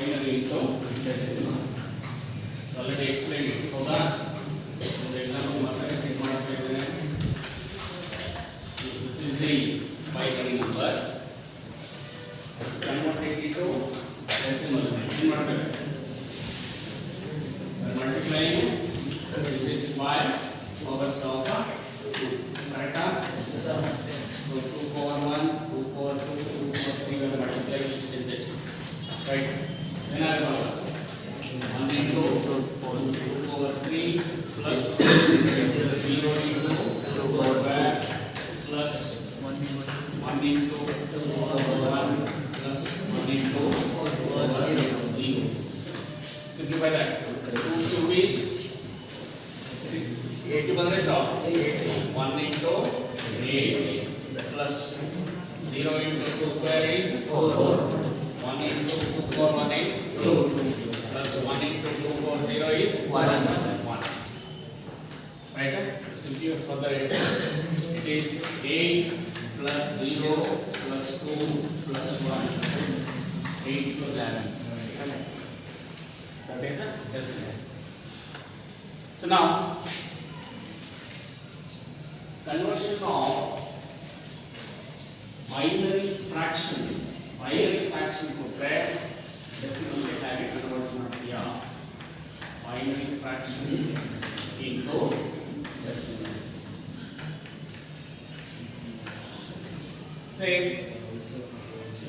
binary into decimal. So already explained it. ಹೌದಾ? ಒಂದು example ಮಾತ್ರ think ಮಾಡ್ತಾ ಇದ್ದೇನೆ. This is the binary number. Convert it into decimal. ಏನು ಮಾಡಬೇಕು? Multiplying this is 5 powers of 2. Correct? So 2 power 1, 2 power 2, 2 power 3 will multiply each digit. Right? Then I will 1 into 2 power 3 plus 0 into 2 power 5 plus 1 into 2 power 1 plus 1 into 2 power 0. Simplify that. 2 cube is 8 to bandre stop. 1 into 8 plus 0 into 2 square is 4. 1 into 2 power 1 is 2 plus 1 into 2 power 0 is 1. Right? Simply further it is 8 plus 0 plus 2 plus 1 is 8 plus 7. That is a decimal. So now conversion of binary fraction ಕೊಟ್ಟರೆ decimal ಗೆ ಹೇಗೆ convert ಮಾಡ್ತೀಯಾ? Binary fraction into decimal. Say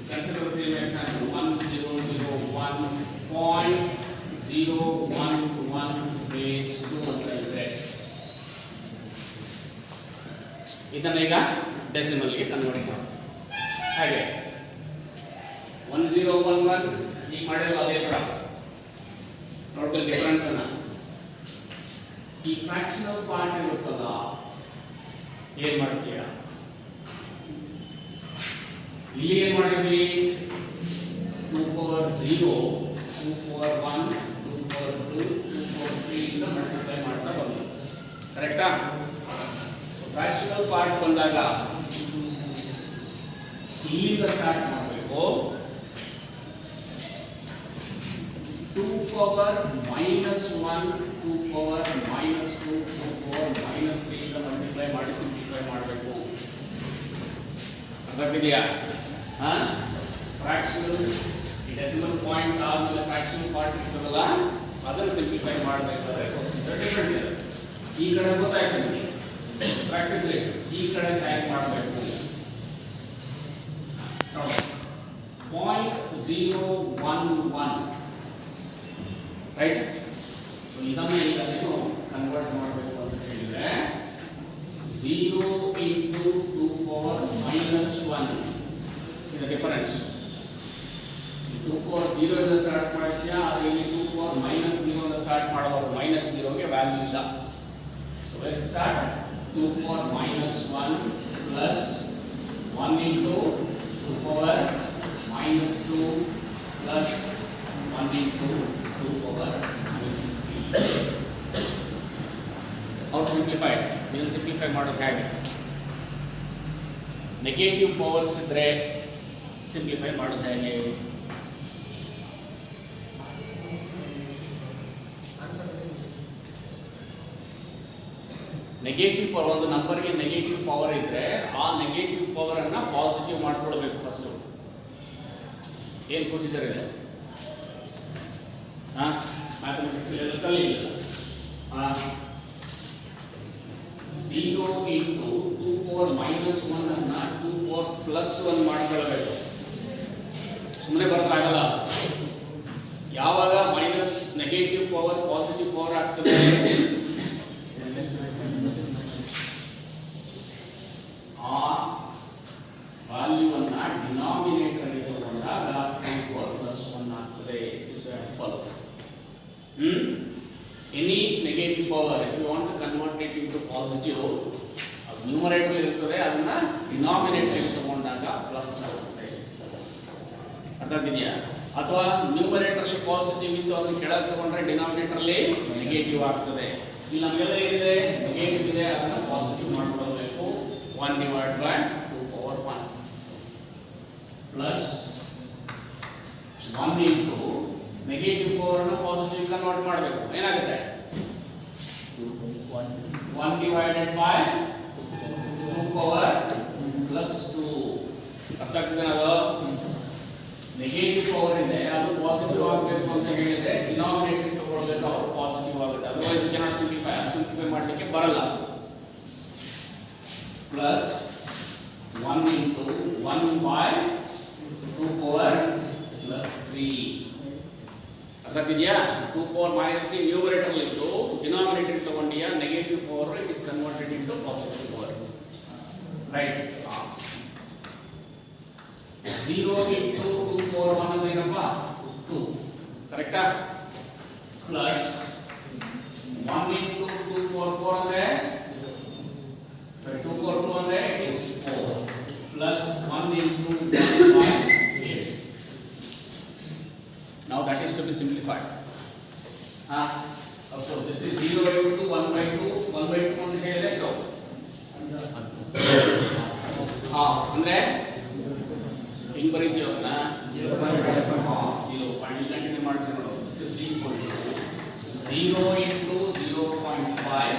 consider the same example 1001.011 base 2 ಅಂತ ಇದ್ರೆ ಇದನ್ನ ಈಗ decimal ಗೆ convert ಮಾಡಿ ಹಾಗೆ 1011 ಈಗ ಮಾಡಿರೋ ಅದೇ ತರ ನೋಡ್ಕೊಳ್ಳಿ ಡಿಫರೆನ್ಸ್ ಅನ್ನ ಈ ಫ್ರಾಕ್ಷನಲ್ ಪಾರ್ಟ್ ಇರುತ್ತಲ್ಲ ಏನು ಮಾಡ್ತೀಯಾ ಇಲ್ಲಿ ಏನು ಮಾಡಿದ್ವಿ 2 power 0 2 power 1 2 power 2 2 power 3 ಇಂದ ಮಲ್ಟಿಪ್ಲೈ ಮಾಡ್ತಾ ಬಂದ್ವಿ ಕರೆಕ್ಟಾ ಫ್ರಾಕ್ಷನಲ್ ಪಾರ್ಟ್ ಬಂದಾಗ ಇಲ್ಲಿಂದ ಸ್ಟಾರ್ಟ್ ಮಾಡಬೇಕು 2 ಪವರ್ -1 2 ಪವರ್ -2 2 ಪವರ್ -3 ಇಂದ ಮಲ್ಟಿಪ್ಲೈ ಮಾಡಿ ಸಿಂಪ್ಲಿಫೈ ಮಾಡಬೇಕು ಅರ್ಥ ಆಗ್ತಿದೆಯಾ ಫ್ರಾಕ್ಷನಲ್ ಡೆಸಿಮಲ್ ಪಾಯಿಂಟ್ ಆದ್ಮೇಲೆ ಫ್ರಾಕ್ಷನಲ್ ಪಾರ್ಟ್ ಇರ್ತದಲ್ಲ ಅದನ್ನು ಸಿಂಪ್ಲಿಫೈ ಮಾಡಬೇಕಾದ್ರೆ ಪ್ರೊಸೀಜರ್ ಡಿಫರೆಂಟ್ ಇದೆ ಈ ಕಡೆ ಗೊತ್ತಾಯ್ತು ನಿಮಗೆ ಪ್ರಾಕ್ಟೀಸ್ ರೇಟ್ ಈ ಕಡೆ ಹೇಗೆ ಮಾಡಬೇಕು 0.011 ರೈಟ್ ಸೊ ಇದನ್ನು ಈಗ ನೀವು ಕನ್ವರ್ಟ್ ಮಾಡಬೇಕು ಅಂತ ಹೇಳಿದ್ರೆ 0 into 2 power -1 ಇದು ಡಿಫರೆನ್ಸ್ 2 power 0 ಇಂದ ಸ್ಟಾರ್ಟ್ ಮಾಡ್ತೀಯಾ ಅದು ಇಲ್ಲಿ 2 power -0 ಇಂದ ಸ್ಟಾರ್ಟ್ ಮಾಡಬಹುದು -0 ಗೆ ವ್ಯಾಲ್ಯೂ ಇಲ್ಲ so let's start 2 power -1 plus 1 into 2 power -2 plus 1 into 2 power -3. How to simplify it? ಇದನ್ನು ಸಿಂಪ್ಲಿಫೈ ಮಾಡೋದು ಹೇಗೆ ನೆಗೆಟಿವ್ ಪವರ್ಸ್ ಇದ್ರೆ ಸಿಂಪ್ಲಿಫೈ ಮಾಡೋದು ಹೇಗೆ ನೆಗೆಟಿವ್ ಪವರ್ ಒಂದು ನಂಬರ್ಗೆ ನೆಗೆಟಿವ್ ಪವರ್ ಇದ್ರೆ ಆ ನೆಗೆಟಿವ್ ಪವರ್ ಅನ್ನ ಪಾಸಿಟಿವ್ ಮಾಡ್ಕೊಳ್ಬೇಕು ಫಸ್ಟ್ ಏನು ಪ್ರೊಸೀಜರ್ ಇದೆ ಮ್ಯಾಥಮೆಟಿಕ್ಸ್ ಎಲ್ಲ ಕಲಿಯಿಲ್ಲ 0 into 2 power -1 ಅನ್ನ 2 power +1 ಮಾಡ್ಕೊಳ್ಬೇಕು ಸುಮ್ಮನೆ ಬರೋದಾಗಲ್ಲ ಯಾವಾಗ minus negative power positive power ಆಗ್ತದೆ ಆ ವ್ಯಾಲ್ಯೂವನ್ನು ಡಿನಾಮಿನೇಟರ್ ತಗೊಂಡಾಗ 2 power +1 ಆಗ್ತದೆ is example any negative power if you want to convert it into positive numerator ಇರ್ತದೆ ಅದನ್ನ ಡಿನಾಮಿನೇಟರ್ ತಗೊಂಡಾಗ ಪ್ಲಸ್ ಆಗುತ್ತೆ ಅರ್ಥ ಆಗ್ತಿದೆಯಾ ಅಥವಾ ನ್ಯೂಮರೇಟರ್ ಅಲ್ಲಿ ಪಾಸಿಟಿವ್ ಇತ್ತು ಅದನ್ನ ಕೆಳಗೆ ತಗೊಂಡ್ರೆ ಡಿನಾಮಿನೇಟರ್ ಅಲ್ಲಿ ನೆಗೆಟಿವ್ ಆಗ್ತದೆ ಇಲ್ಲಿ ನಮಗೆಲ್ಲ ಏನಿದೆ ನೆಗೆಟಿವ್ ಇದೆ ಅದನ್ನ ಪಾಸಿಟಿವ್ ಮಾಡ್ಕೊಳ್ಬೇಕು 1 divided by 2 power 1 plus 1 into negative power ಅನ್ನು ಪಾಸಿಟಿವ್ ಕನ್ವರ್ಟ್ ಮಾಡಬೇಕು. ಏನಾಗುತ್ತೆ? 1 divided by 2 power plus 2. ಅರ್ಥ ಆಗ್ತದೆ? ಅದು ನೆಗೆಟಿವ್ ಪವರ್ ಇದೆ, ಅದು ಪಾಸಿಟಿವ್ ಆಗಬೇಕು ಅಂತ ಹೇಳಿದ್ರೆ ಡಿನಾಮಿನೇಟರ್ ತಗೊಳ್ಬೇಕು, ಅದು ಪಾಸಿಟಿವ್ ಆಗುತ್ತೆ. ಅದರ್ವೈಸ್ ಕೆನಾಟ್ ಸಿಂಪ್ಲಿಫೈ, ಸಿಂಪ್ಲಿಫೈ ಮಾಡಲಿಕ್ಕೆ ಬರಲ್ಲ. Plus 1 into 1 by 2 power plus 3. ಅರ್ಥ ಆಗ್ತಿದೆಯಾ? 2 power minus 3 ನ್ಯೂಮರೇಟರ್ ಇತ್ತು, ಡಿನಾಮಿನೇಟರ್ ತಗೊಂಡಿಯಾ negative power it is converted into positive power. Right? 0 into 2 power 1 ಅಂದ್ರೆ ಏನಪ್ಪ? 2. ಕರೆಕ್ಟಾ? ಪ್ಲಸ್ 1 into 2 power 4 ಅಂದ್ರೆ 2 power 2 ಅಂದ್ರೆ it is 4 plus 1 into 1 by 8. Now that is to be simplified. Of course this is 0 into 1 by 2. 1 by 2 ಅಂತ ಹೇಳಿದ್ರೆ ಎಷ್ಟು? ಅಂದ್ರೆ ಹಿಂಗ್ ಬರೀತೀವಿ ಅವನ್ನ 0 ಪಾಯಿಂಟ್ ಕಂಟಿನ್ಯೂ ಮಾಡ್ತೀವಿ ನೋಡು. This is equal to 0 into 0.5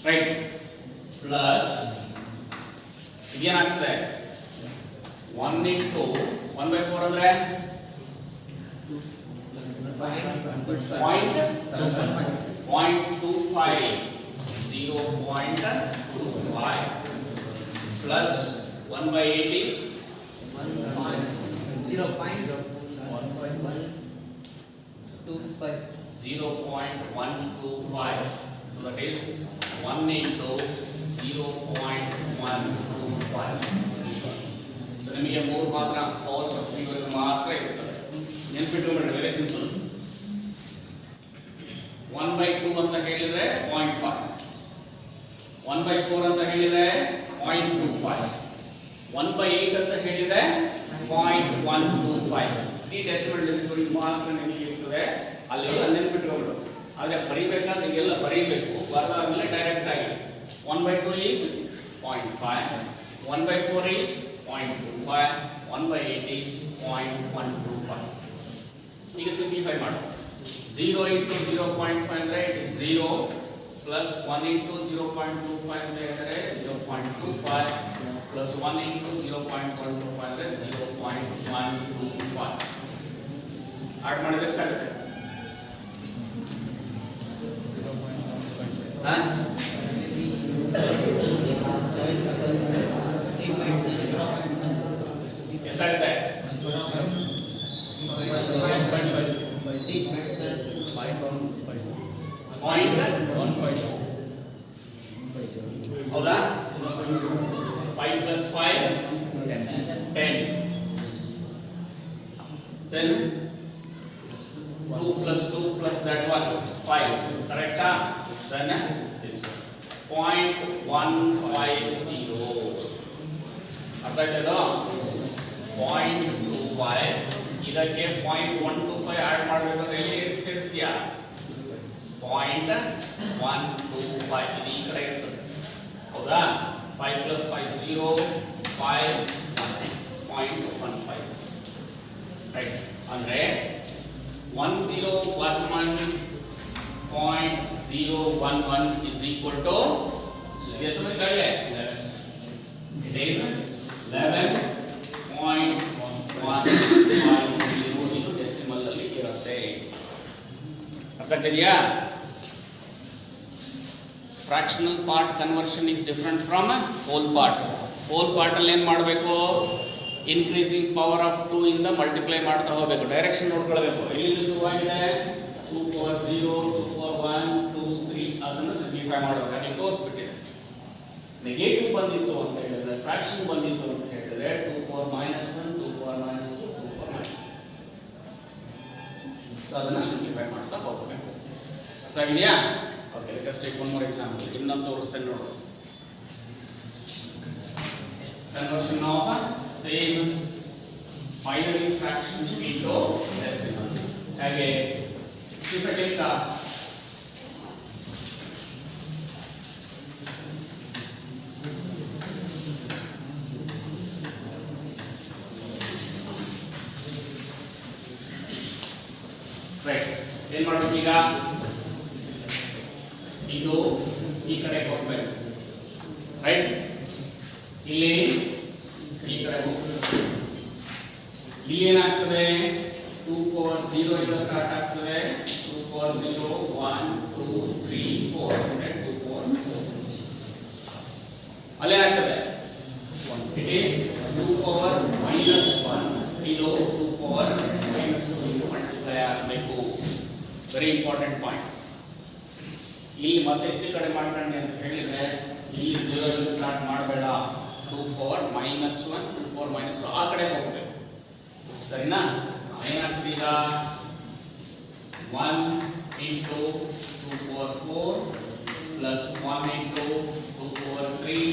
right plus ಇದೇನಾಗ್ತದೆ 1 into 1 by 4 ಅಂದ್ರೆ 0.25 plus 1 by 8 is 0.125. So that is 1 into 0.125. So ನಿಮಗೆ 3 ಮಾತ್ರ ಪವರ್ಸ್ ಆಫ್ 3 ಮಾತ್ರ ಇರ್ತದೆ. ನೆನಪಿಟ್ಟುಕೊಂಡ್ರೆ ವೆರಿ ಸಿಂಪಲ್. 1 by 2 ಅಂತ ಹೇಳಿದ್ರೆ 0.5, 1 by 4 ಅಂತ ಹೇಳಿದ್ರೆ 0.25, 1 by 8 ಅಂತ ಹೇಳಿದ್ರೆ 0.125. ಈ ಡೆಸಿಮಲ್ ಡಿಸ್ಟ್ರಿಬ್ಯೂಷನ್ ಮಾತ್ರ ನಿಮಗೆ ಇರ್ತದೆ. ಅಲ್ಲೆಲ್ಲ ನೆನಪಿಟ್ಕೊಂಡು ಆದರೆ ಬರೀಬೇಕಾದ್ರೆ ಈಗೆಲ್ಲ ಬರೀಬೇಕು. ಬರೆದಾದ್ಮೇಲೆ ಡೈರೆಕ್ಟ್ ಆಗಿ 1 by 2 is 0.5, 1 by 4 is 0.25, 1 by 8 is 0.125. ಈಗ ಸಿಂಪ್ಲಿಫೈ ಮಾಡಿ. 0 into 0.5 ಅಂದ್ರೆ it is 0 plus 1 into 0.25 ಅಂದ್ರೆ 0.25 plus 1 into 0.125 ಅಂದ್ರೆ 0.125. ಆಡ್ ಮಾಡಿದ್ರೆ ಎಷ್ಟಾಗುತ್ತೆ? ಎಷ್ಟಾಗುತ್ತೆ? ಹೌದಾ? 5 plus 5 10. Then 2 plus 2 plus that one 5. Correct? Then this 0.150. ಅರ್ಥ ಆಯ್ತದ? 0.25 ಇದಕ್ಕೆ 0.125 ಆಡ್ ಮಾಡಬೇಕಂದ್ರೆ ಎಲ್ಲಿ ಸೇರಿಸ್ತೀಯಾ? 0.125 ಇದು ಈ ಕಡೆ ಇರ್ತದೆ. ಹೌದಾ? 5 plus 5 0, 5 0.150. ರೈಟ್? ಅಂದ್ರೆ 1011.011 is equal to ಎಷ್ಟು ಬಂದಿದೆ? It is 11.150 ಇದು ಡೆಸಿಮಲ್ ಅಲ್ಲಿ ಇರುತ್ತೆ. ಅರ್ಥ ಆಗ್ತಿದೆಯಾ? Fractional part conversion is different from whole part. Whole part ಅಲ್ಲಿ ಏನು ಮಾಡಬೇಕು? ಇನ್ಕ್ರೀಸಿಂಗ್ ಪವರ್ ಆಫ್ 2 ಇಂದ ಮಲ್ಟಿಪ್ಲೈ ಮಾಡ್ತಾ ಹೋಗಬೇಕು. ಡೈರೆಕ್ಷನ್ ನೋಡ್ಕೊಳ್ಬೇಕು. ಎಲ್ಲಿ ಶುರುವಾಗಿದೆ? 2 power 0, 2 power 1, 2, 3 ಅದನ್ನು ಸಿಂಪ್ಲಿಫೈ ಮಾಡಬೇಕು. ಅಲ್ಲಿ ತೋರಿಸ್ಬಿಟ್ಟಿದೆ. ನೆಗೆಟಿವ್ ಬಂದಿತ್ತು ಅಂತ ಹೇಳಿದ್ರೆ, ಫ್ರಾಕ್ಷನ್ ಬಂದಿತ್ತು ಅಂತ ಹೇಳಿದ್ರೆ 2 power minus 1, 2 power minus 2, 2 power minus 3. So ಅದನ್ನು ಸಿಂಪ್ಲಿಫೈ ಮಾಡ್ತಾ ಹೋಗಬೇಕು. ಅರ್ಥ ಆಗಿದೆಯಾ? Okay, let us take one more example. ಇನ್ನೊಂದು ತೋರಿಸ್ತೇನೆ ನೋಡು. Conversion of same binary fraction into decimal. ಹಾಗೆ if I take ರೈಟ್. ಏನು ಮಾಡಬೇಕು ಈಗ? ಇದು ಈ ಕಡೆ ಹೋಗ್ಬೇಕು, ರೈಟ್. ಇಲ್ಲಿ ಈ ಕಡೆ ಹೋಗ್ಬೇಕು. ಇಲ್ಲಿ ಏನಾಗ್ತದೆ? 2 ಪವರ್ 0 ಇಂದ ಸ್ಟಾರ್ಟ್ ಆಗ್ತದೆ. 2 ಪವರ್ 0 1 2 3 4 2 ಪವರ್ 4. ಅಲ್ಲೇನಾಗ್ತದೆ? ಇಟ್ ಈಸ್ 2 ಪವರ್ -1 ಇದು 2 ಪವರ್ -2 ಮಲ್ಟಿಪ್ಲೈ ಆಗಬೇಕು. Very important point. ಇಲ್ಲಿ ಮತ್ತೆ ಹೆಚ್ಚು ಕಡೆ ಮಾಡ್ಕೊಂಡೆ ಅಂತ ಹೇಳಿದ್ರೆ ಇಲ್ಲಿ 0 ಇಂದ ಸ್ಟಾರ್ಟ್ ಮಾಡಬೇಡ. 2 ಪವರ್ -1 2 ಪವರ್ -2 ಆ ಕಡೆ ಹೋಗ್ಬೇಕು, ಸರಿನಾ? ಏನಾಗ್ತದೆ ಈಗ? 1 into 2 power 4 plus 1 into 2 power 3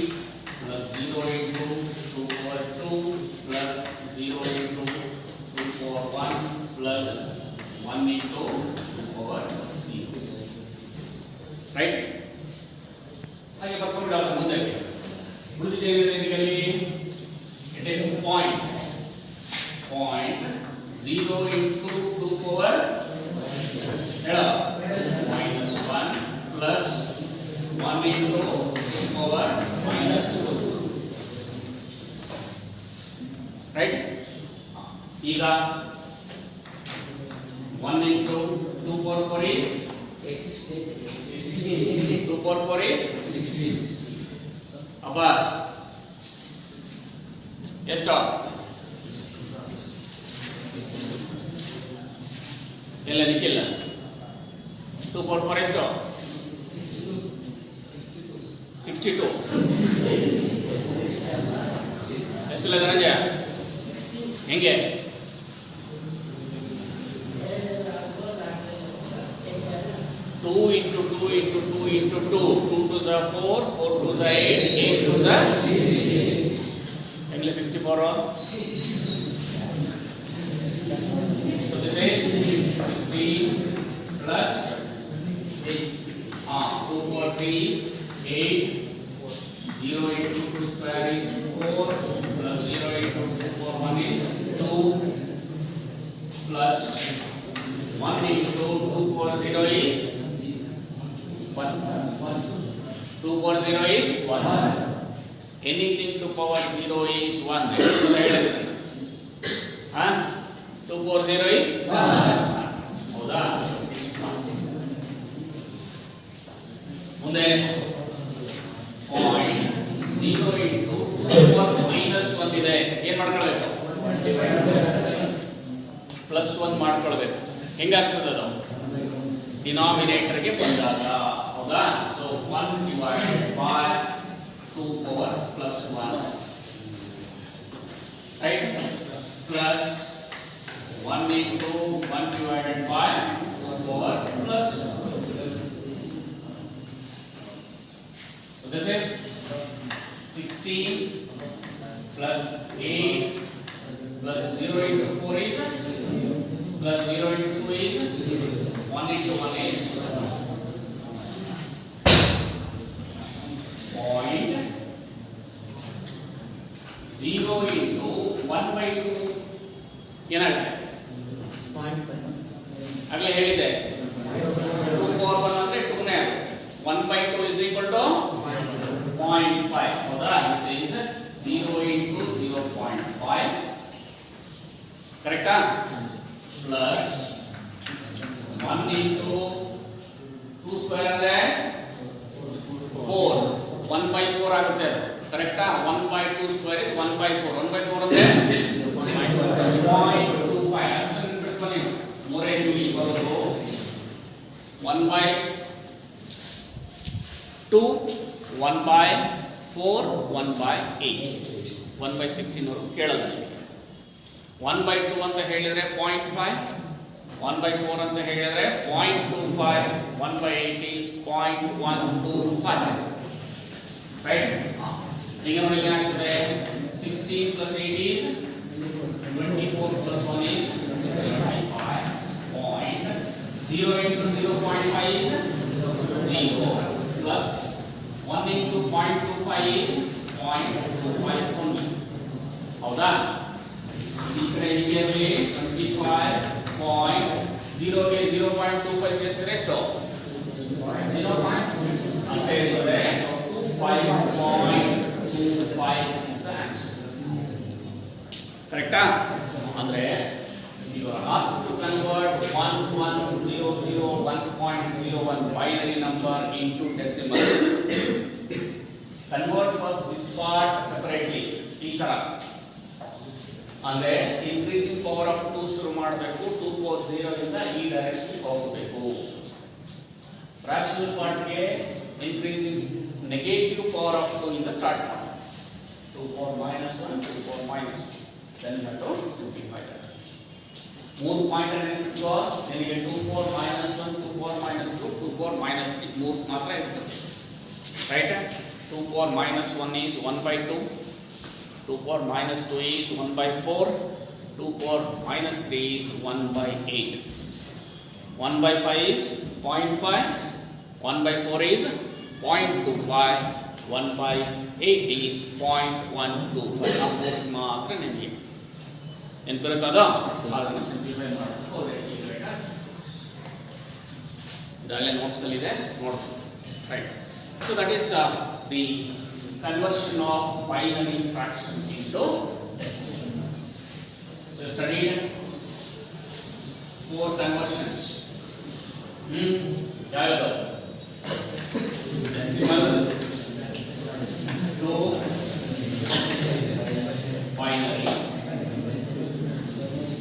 plus 0 into 2 power 2 plus 0 into 2 power 1 plus 1 into 2 power 0. Right? ಹಾಗೆ ಬರ್ಕೊಂಡ್ಬಿಡಲ್ಲ ಮುಂದೆ. ಉಳಿದಿದ್ದೇನಿದೆ ಇದರಲ್ಲಿ? It is point 0 into 2 power ಹೇಳ -1 plus 1 into 2 power -2. ರೈಟ್. ಈಗ 1 into 2 power 4 is 16. 2 power 4 is 16. Abbas ಎಷ್ಟು? ಎಲ್ಲ ನಿಕ್ಕಿಲ್ಲ. 2 power 4 ಎಷ್ಟು? 62. ಎಷ್ಟಿಲ್ಲ ಧನಂಜಯ? ಹೆಂಗೆ? 2 into 2 into 2 into 2 2 to the 4 4 to the 8 8 to the 16. 64. So this is 16 plus 8. 2 power 3 is 8. 0 into 2 square is 4 plus 0 into 2 power 1 is 2 plus 1 into 2 power 0 is 1. 2 power 0 is 1. Anything to power 0 is 1. Huh? 2 power 0 is 1. ಹೌದಾ? ಮುಂದೆ 0 into 2 power -1 ಇದೆ. ಏನು ಮಾಡ್ಕೊಳ್ಬೇಕು? +1 ಮಾಡ್ಕೊಳ್ಬೇಕು. ಹೆಂಗಾಗ್ತದೆ ಅದು? ಡಿನಾಮಿನೇಟರ್ಗೆ ಬಂದಾಗ. ಹೌದಾ? So 1 divided by 2 power +1, right? Plus 1 into 1 divided by 2 power +1. So this is 16 plus 8 plus 0 into 4 is plus 0 into 2 is 1 into 1 is 0 into 1/2 ಏನಾಗುತ್ತೆ? ಆಗಲೇ ಹೇಳಿದೆ 2 power 1 ಅಂದ್ರೆ 2 ನೇ ಆಗುತ್ತೆ. 1/2 is equal to 0.5. ಹೌದಾ? This is 0 into 0.5. ಕರೆಕ್ಟಾ? ಪ್ಲಸ್ 1 into 2 ಸ್ಕ್ವೇರ್ ಅಂದ್ರೆ 4. 1/4 ಆಗುತ್ತೆ ಅದು. ಕರೆಕ್ಟಾ? 1/2 ಸ್ಕ್ವೇರ್ is 1/4. 1/4 ಅಂದ್ರೆ 0.25. ಅಷ್ಟನ್ನು ಬಿಟ್ಕೊಂಡು ನೀವು ಮೂರೇ ಇಲ್ಲಿ ಬರೋದು 1/2 1/4 1/8 1/16 ವರೆಗೂ ಕೇಳಲ್ಲ. 1/2 ಅಂತ ಹೇಳಿದ್ರೆ 0.5, 1/4 ಅಂತ ಹೇಳಿದ್ರೆ 0.25, 1/8 is 0.125. ರೈಟ್? ಈಗ ನೋಡಿ ಏನಾಗ್ತದೆ? 16 plus 8 is 24 plus 1 is 25. 0 into 0.5 is 0 plus 1 into 0.25 is 0.25 only. ಹೌದಾ? ಈ ಕಡೆ ಹೀಗೆ 25.5 0 ಗೆ 0.25 ಸೇರಿಸಿದ್ರೆ ಎಷ್ಟು 0. ಅಷ್ಟೇ ಇರ್ತದೆ. 25.25 is the answer. ಕರೆಕ್ಟಾ? ಅಂದ್ರೆ you are asked to convert 1.01 binary number into decimal. Convert first this part separately. ಈ ತರ ಅಂದ್ರೆ increasing power of 2 ಶುರು ಮಾಡಬೇಕು. 2 power 0 ಇಂದ ಈ ಡೈರೆಕ್ಷನ್ ಹೋಗಬೇಕು. ಫ್ರಾಕ್ಷನಲ್ ಪಾರ್ಟ್ ಗೆ increasing negative power of 2 ಇಂದ ಸ್ಟಾರ್ಟ್ ಮಾಡಿ. 2 power -1, 2 power -2. Then we have to simplify that. 3 point ಅನ್ನು ಇಟ್ಕೋ. ನಿಮಗೆ 2 power -1, 2 power -2, 2 power -3 ಮೂರು ಮಾತ್ರ ಇರ್ತದೆ. Right? 2 power -1 is 1/2. 2 power -2 is 1/4. 2 power -3 is 1/8. 1/5 is 0.5. 1/4 is 0.25. 1/8 is 0.125. ನಾವು ಮಾತ್ರ ನಿಮಗೆ ನೆನಪಿರುತ್ತದ? ಅದನ್ನು ಸಿಂಪ್ಲಿಫೈ ಮಾಡೋದು ಹೋದ್ರೆ ಇದರಲ್ಲೇ ನೋಟ್ಸ್ ಅಲ್ಲಿ ಇದೆ ನೋಡ್ಬೋದು. Right. So that is the conversion of binary fraction into decimal. So studied 4 conversions. ಯಾವುದು? decimal to binary.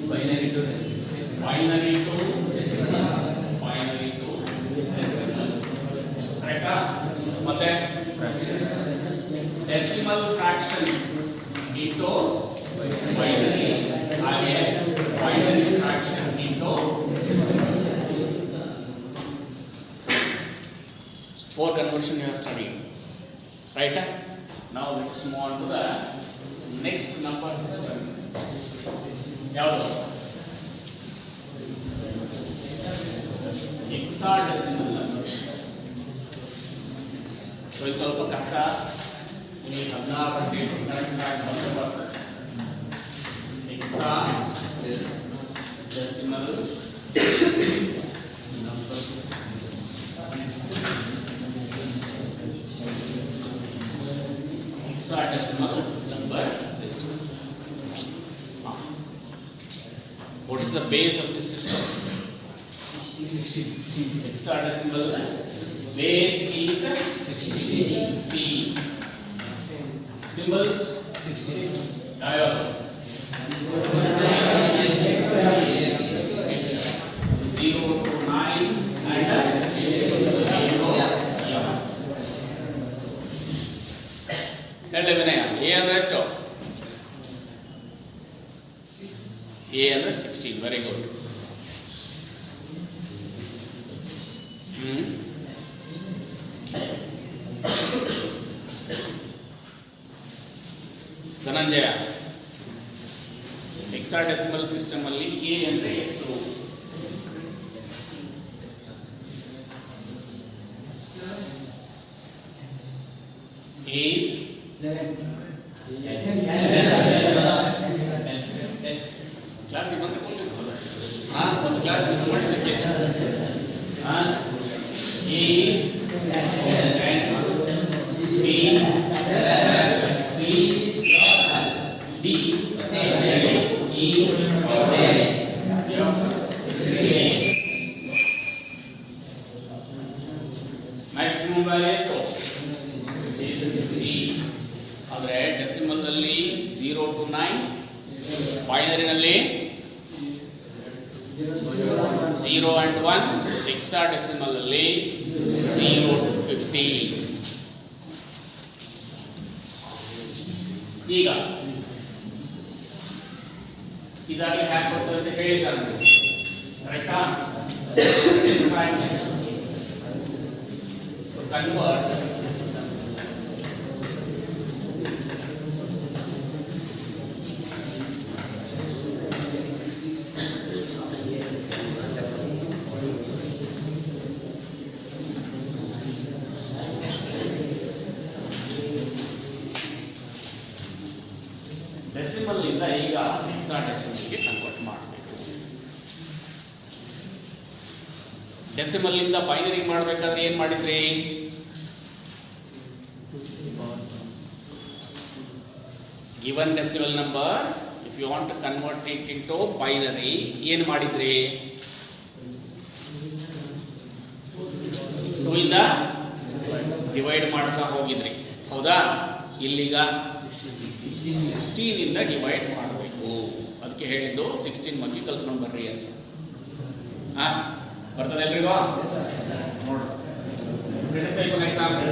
Binary to decimal. ಕರೆಕ್ಟಾ? ಮತ್ತೆ decimal fraction into binary. ಹಾಗೆ binary fraction into four conversion you have studied. Right? Now let's move on to the next number system. ಯಾವುದು? hexadecimal numbers. So ಇದು ಸ್ವಲ್ಪ ಕಷ್ಟ. ನಿಮಗೆ 16 date correct ಆಗಿ ಬರ್ತದೆ. hexadecimal numbers. hexadecimal number system. What is the base of this system? 16. Hexadecimal base is 16. Symbols 16. Diagram 0 to 9 and 11. A ಅಂದ್ರೆ ಎಷ್ಟು? A ಅಂದ್ರೆ 16. Very good. Dhananjaya, hexadecimal system ಅಲ್ಲಿ ಎ ಅಂದ್ರೆ ಎಷ್ಟು? A is 11. ಕ್ಲಾಸಿಗೆ ಬಂದ್ರೆ ಒಂದು class miss multiplication. A is 10, B, C, D, E, F, maximum value ಎಷ್ಟು? 3. ಅಂದ್ರೆ ಡೆಸಿಮಲ್ ನಲ್ಲಿ 0 to 9, ಬೈನರಿ ನಲ್ಲಿ 0 and 1, ಹೆಕ್ಸಾಡೆಸಿಮಲ್ ಅಲ್ಲಿ 0 to 50. ಈಗ ಇದಾಗಲೇ ಹ್ಯಾಕ್ ಬರ್ತದೆ ಅಂತ ಹೇಳಿದ್ದಾರೆ, ಕರೆಕ್ಟಾ? ಕನ್ವರ್ಟ್ ಡೆಸಿಮಲ್ ಇಂದ ಈಗ ಹೆಕ್ಸಾಡೆಸಿಮಲ್ ಗೆ ಕನ್ವರ್ಟ್ ಮಾಡಬೇಕು. ಡೆಸಿಮಲ್ ಇಂದ ಬೈನರಿ ಮಾಡಬೇಕಾದ್ರೆ ಏನು ಮಾಡಿದ್ರಿ? Given decimal number if you want to convert it into binary ಏನು ಮಾಡಿದ್ರಿ? 2 ಇಂದ ಡಿವೈಡ್ ಮಾಡ್ತಾ ಹೋಗಿದ್ರಿ, ಹೌದಾ? ಇಲ್ಲಿಗ 16 ಇಂದ ಡಿವೈಡ್ ಮಾಡಬೇಕು. ಅದಕ್ಕೆ ಹೇಳಿದ್ದು 16 ಮಗ್ಗಿ ಕಲ್ತ್ಕೊಂಡು ಬರ್ರಿ ಅಂತ. ಬರ್ತದೆ ಎಲ್ರಿಗೂ? ನೋಡ್ರಿ ಎಕ್ಸಾಂಪಲ್.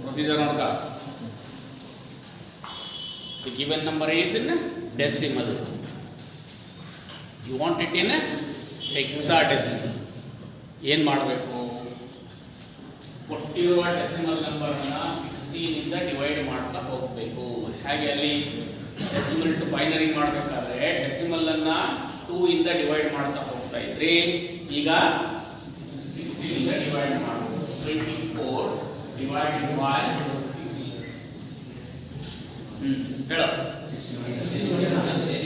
Procedure ನೋಡ್ಕ. The given number is in decimal. You want it in hexadecimal. ಏನು ಮಾಡಬೇಕು? ಕೊಟ್ಟಿರುವ ಡೆಸಿಮಲ್ ನಂಬರ್ನ 16 ಇಂದ ಡಿವೈಡ್ ಮಾಡ್ತಾ ಹೋಗಬೇಕು. ಹಾಗೆ ಅಲ್ಲಿ ಡೆಸಿಮಲ್ ಟು ಬೈನರಿ ಮಾಡಬೇಕಾದ್ರೆ ಡೆಸಿಮಲ್ ಅನ್ನ 2 ಇಂದ ಡಿವೈಡ್ ಮಾಡ್ತಾ ಹೋಗ್ತಾ ಇದ್ರಿ. ಈಗ 16 ಇಂದ ಡಿವೈಡ್ ಮಾಡಬೇಕು. 24 divided by 16. ಹೇಳು.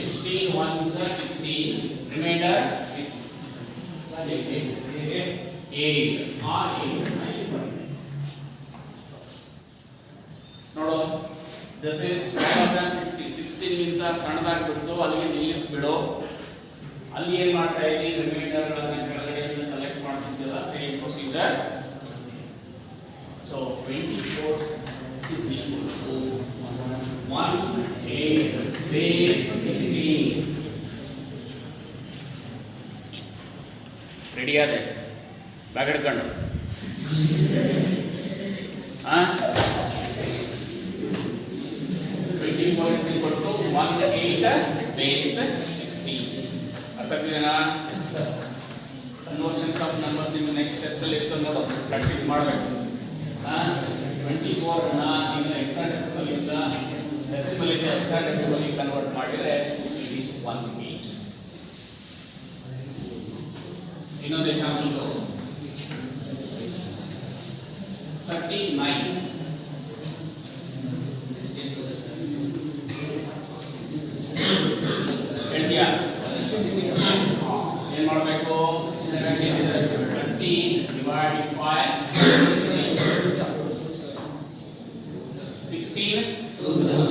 16 1s are 16. Remainder 8 ನೋಡು, ದಿಸ್ ಇಸ್ ಸ್ಮಾಲರ್ ದನ್ 16. 16 ಗಿಂತ ಸಣ್ಣದಾಗ್ಬಿಟ್ಟು ಅಲ್ಲಿಗೆ ನಿಲ್ಲಿಸ್ಬಿಡು. ಅಲ್ಲಿ ಏನು ಮಾಡ್ತಾ ಇದ್ದೀವಿ? ರಿಮೈಂಡರ್ಗಳನ್ನ ಕೆಳಗಡೆಯಿಂದ ಕಲೆಕ್ಟ್ ಮಾಡ್ತಿದ್ದಿಲ್ಲ. Same procedure. So 24 is equal to 1/8 base 16. Ready ಆದೆ? ಬ್ಯಾಗ್ ಹಿಡ್ಕೊಂಡು 24 is equal to 1/8 base 16. ಅರ್ಥ ಆಗ್ತಿದೆನಾ? ಕನ್ವರ್ಷನ್ಸ್ ಆಫ್ ನಂಬರ್ಸ್ ನಿಮ್ಮ ನೆಕ್ಸ್ಟ್ ಟೆಸ್ಟ್ ಅಲ್ಲಿ ಇರ್ತದೆ, ನೋಡು, ಪ್ರಾಕ್ಟೀಸ್ ಮಾಡಬೇಕು. 24 ಅನ್ನ ನೀವು ಹೆಕ್ಸಾಡೆಸಿಮಲ್ ಇಂದ ಡೆಸಿಮಲ್ ಇಂದ ಹೆಕ್ಸಾಡೆಸಿಮಲ್ ಗೆ ಕನ್ವರ್ಟ್ ಮಾಡಿದ್ರೆ ಇಟ್ ಈಸ್ 1/8. ಇನ್ನೊಂದು ಎಕ್ಸಾಂಪಲ್ 39. ಹೇಳ್ತೀಯಾ? ಏನು ಮಾಡಬೇಕು? 30 divided by 16 2s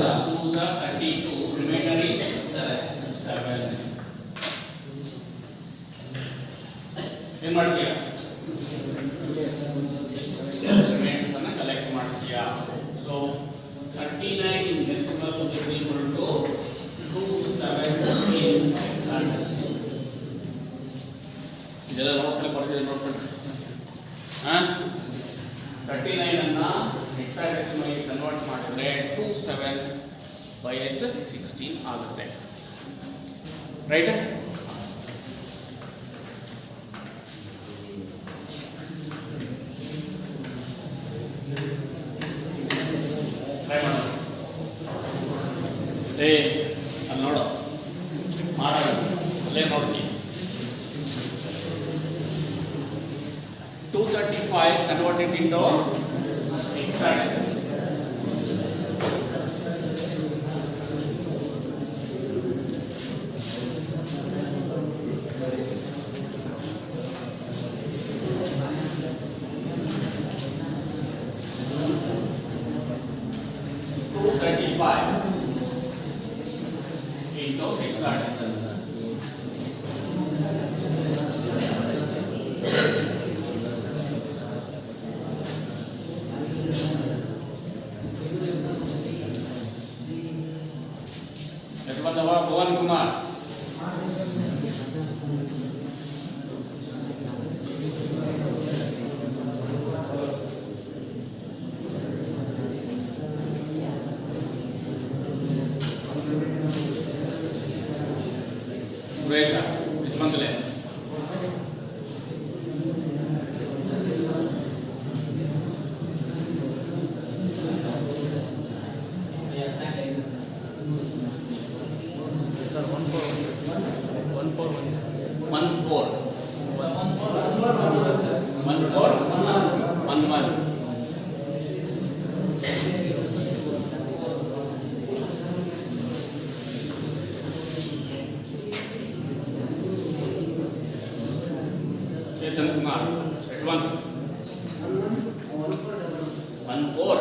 are 32. Remainder is 7. ಏನು ಮಾಡ್ತೀಯ? ರಿಮೈಂಡರ್ಸ್ ಅನ್ನು ಕಲೆಕ್ಟ್ ಮಾಡ್ತೀಯಾ? So 39 in decimal is equal to 217 in hexadecimal. ಇದೆಲ್ಲ ನೋಟ್ಸ್ ಅಲ್ಲಿ ಬರ್ತಿದೆ ನೋಡ್ಕೊಂಡು. 39 ಅನ್ನ ಹೆಕ್ಸಾಡೆಸಿಮಲ್ ಗೆ ಕನ್ವರ್ಟ್ ಮಾಡಿದ್ರೆ 27/16 ಆಗುತ್ತೆ. ರೈಟ್? ಟ್ರೈ ಮಾಡೋಣ. ಅಲ್ಲಿ ನೋಡು, ಮಾಡೋಣ, ಅಲ್ಲೇ ನೋಡ್ತೀನಿ. 235 converted into hexadecimal. Into hexadecimal. Bhavan Kumar. Suresha, which month left? Sir, 1 4 Chetan Kumar ಎಟ್ 1 4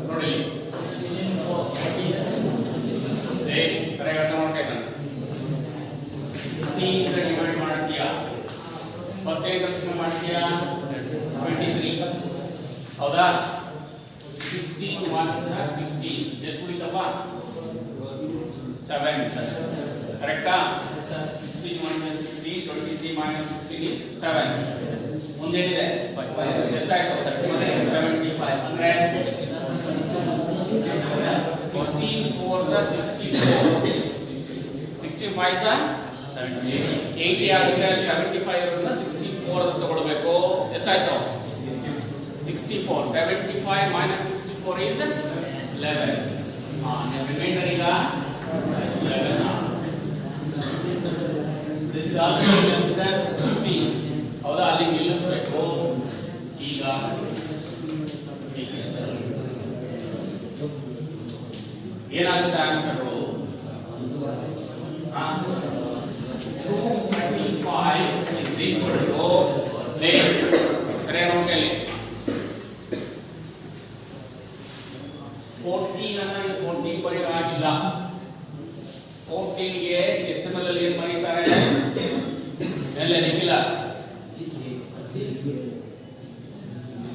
ನೋಡಿ ಸರಿಯಾಗಿ ಅರ್ಥ ಮಾಡ್ಕೊಂಡು 16 ಡಿವೈಡ್ ಮಾಡ್ತೀಯಾ ಫಸ್ಟ್ ಏನು ಕನ್ಸಿಡರ್ ಮಾಡ್ತೀಯಾ 23 ಹೌದಾ 16 1 16 ಎಷ್ಟು ಉಳಿತಪ್ಪ 7 ಕರೆಕ್ಟಾ 16 1 16 23 16 is 7 ಮುಂದೇನಿದೆ ಎಷ್ಟಾಯ್ತು 75 ಅಂದ್ರೆ 16 4 64 16 5 80 ಆಗುತ್ತೆ 75 ಇರೋದ್ರಿಂದ 64 ಅಂತ ತಗೊಳ್ಬೇಕು ಎಷ್ಟಾಯ್ತು 64 75 minus 64 is 11 ರಿಮೈಂಡರ್ ಈಗ 11 this is also less than 16 ಹೌದಾ ಅಲ್ಲಿ ನಿಲ್ಲಿಸಬೇಕು ಈಗ ಏನಾಗುತ್ತೆ ಆನ್ಸರ್ 235 is equal to ಸರಿಯಾಗಿ ನೋಡ್ಕೊಳ್ಳಿ 14 ಅನ್ನ 14 ಬರೆಯೋ ಆಗಿಲ್ಲ 14 ಗೆ ಡೆಸಿಮಲ್ ಅಲ್ಲಿ ಏನು ಬರೀತಾರೆ ಎಲ್ಲ ನಿಖಿಲ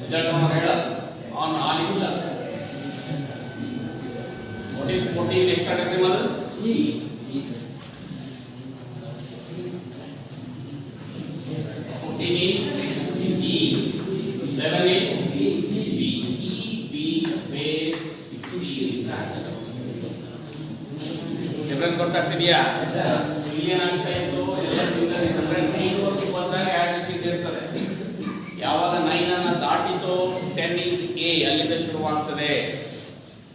ರಿಸಲ್ಟ್ ಅನ್ನು ಹೇಳ ಆನ್ ಇಲ್ಲ what is 14 hexadecimal 14 is E 11 is B base 16 difference ಗೊತ್ತಾಗ್ತಿದೆಯಾ ಇಲ್ಲಿ ಏನಾಗ್ತಾ ಇತ್ತು ಎಲ್ಲ ಸಿಂಗಲ್ ಅಂದ್ರೆ 9 ವರ್ಗು ಬಂದಾಗ ಆಸ್ ಇಟ್ ಈಸ್ ಇರ್ತದೆ ಯಾವಾಗ 9 ಅನ್ನು ದಾಟಿತು 10 is A ಅಲ್ಲಿಂದ ಶುರುವಾಗ್ತದೆ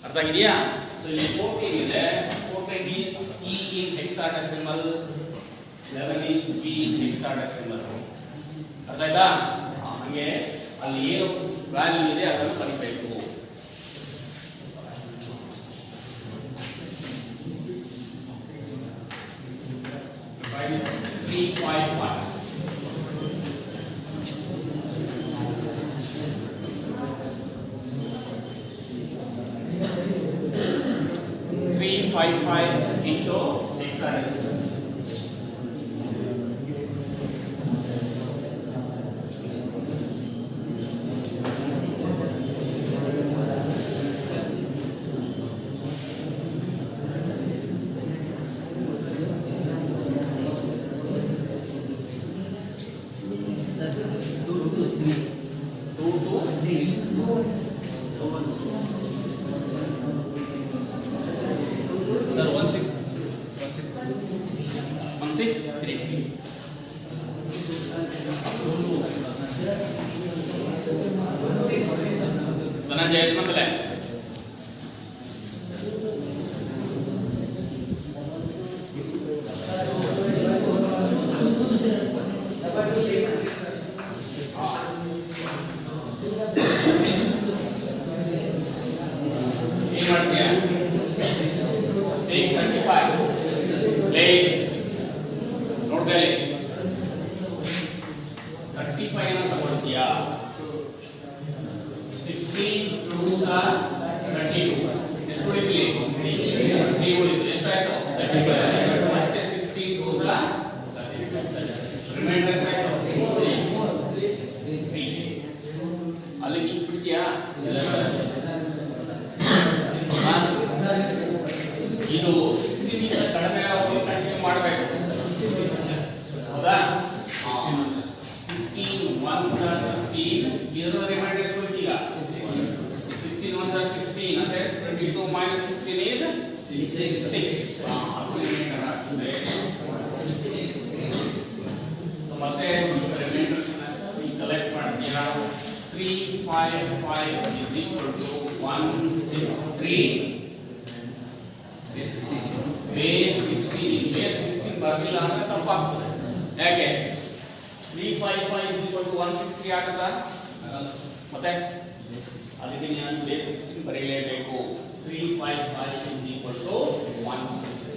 ಅರ್ಥ ಆಗಿದೆಯಾ ಸೊ ಇಲ್ಲಿ 14 ಇದೆ 14 is E in hexadecimal 11 is B in hexadecimal ಅರ್ಥ ಆಯ್ತಾ ಹಾಗೆ ಅಲ್ಲಿ ಏನು ವ್ಯಾಲ್ಯೂ ಇದೆ ಅದನ್ನು ಬರಿಬೇಕು minus 355 355 into hexadecimal ಧನಂಜಯ ಮಂಗಲೆ ಏನ್ ಮಾಡ್ತೀಯ ಟೇಕ್ 35 ಪ್ಲೇ ನೋಡ್ಕೊಳ್ಳಿ 35 ಅನ್ನು ತಗೊಳ್ತೀಯಾ 16 2s are 32 ಎಷ್ಟು ಉಳಿದಿದೆ 3 ಉಳಿದಿದೆ ಎಷ್ಟಾಯ್ತು 35 ಮತ್ತೆ 16 2s are 32 ರಿಮೈಂಡರ್ ಎಷ್ಟಾಯ್ತು 3 ಅಲ್ಲಿ ನಿಲ್ಲಿಸ್ಬಿಡ್ತೀಯಾ ಇದು 16 ಇಂದ ಕಡಿಮೆ ಆಗೋದು ಕಂಟಿನ್ಯೂ ಮಾಡಬೇಕು ಹೌದಾ 16 1 16 ಇದರ ರಿಮೈಂಡರ್ ಎಷ್ಟು ಉಳಿದೀಗ 16 1 16 ಅಂದ್ರೆ 22 minus 16 is 6 ಅದು ರಿಮೈಂಡರ್ ಆಗ್ತದೆ ಸೊ ಮತ್ತೆ ರಿಮೈಂಡರ್ಸ್ ಅನ್ನು ಕಲೆಕ್ಟ್ ಮಾಡ್ತೀರಾ 355 is equal to 163 ಬೇಸ್ 16 ಬರಲಿಲ್ಲ ಅಂದ್ರೆ ತಪ್ಪಾಗ್ತದೆ ಯಾಕೆ 355 is equal to 163 ಆಗುತ್ತಾ ಮತ್ತೆ ಅದಕ್ಕೆ ನಾನು ಬೇಸ್ 16 ಬರೀಲೇಬೇಕು 355 is equal to 163